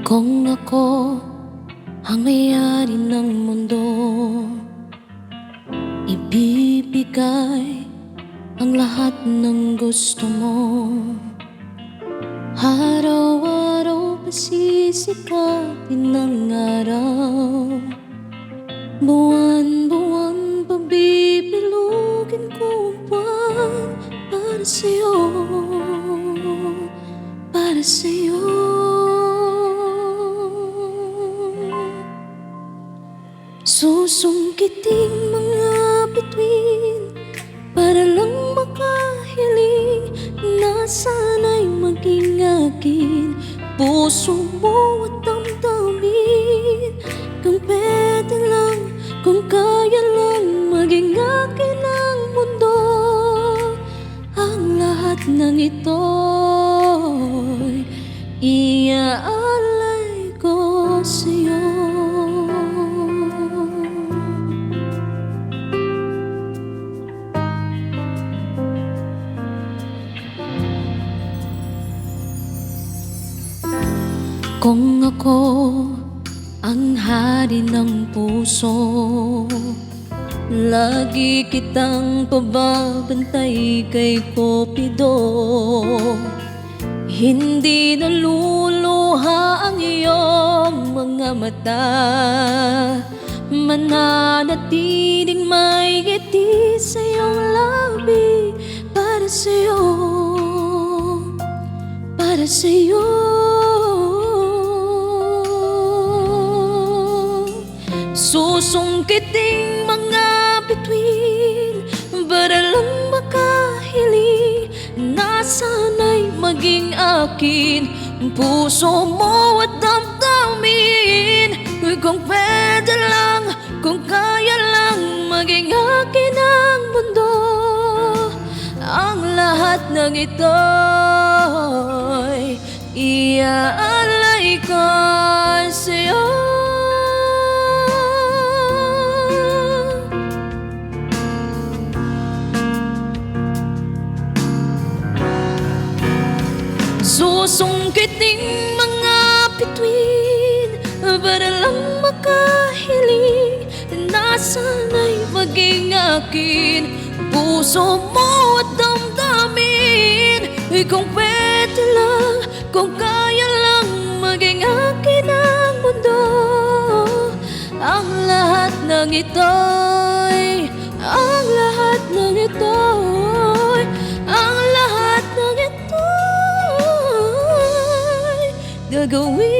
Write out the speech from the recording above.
Kung ako ang may-ari ng mundo, ibibigay ang lahat ng gusto mo. Araw-araw pasisikatin ng araw, buwan-buwan pabibilugin ko ang buwan para sa'yo, para sa'yo. Susungkiting mga bituin para lang makahiling na sana'y maging akin. Puso mo at damdamin, kung pwede lang, kung kaya lang, maging akin ang mundo. Ang lahat ng ito'y iaalay ko sa'yo. Kung ako ang hari ng puso, lagi kitang pababantay kay Cupido. Hindi naluluha ang iyong mga mata, mananatiling may ngiti sa iyong labi. Para sa'yo, para sa'yo. Susungkiting mga bituin para lang makahiling na sana'y maging akin. Puso mo at damdamin, kung pwede lang, kung kaya lang, maging akin ang mundo. Ang lahat ng ito'y iaalay ko sa'yo. Susungkiting mga bituin para lang makahiling na sana'y maging akin. Puso mo at damdamin, kung pwede lang, kung kaya lang, maging akin ang mundo. Ang lahat ng ito'y, ang lahat ng ito'y, ang lahat ng ito'y gagawin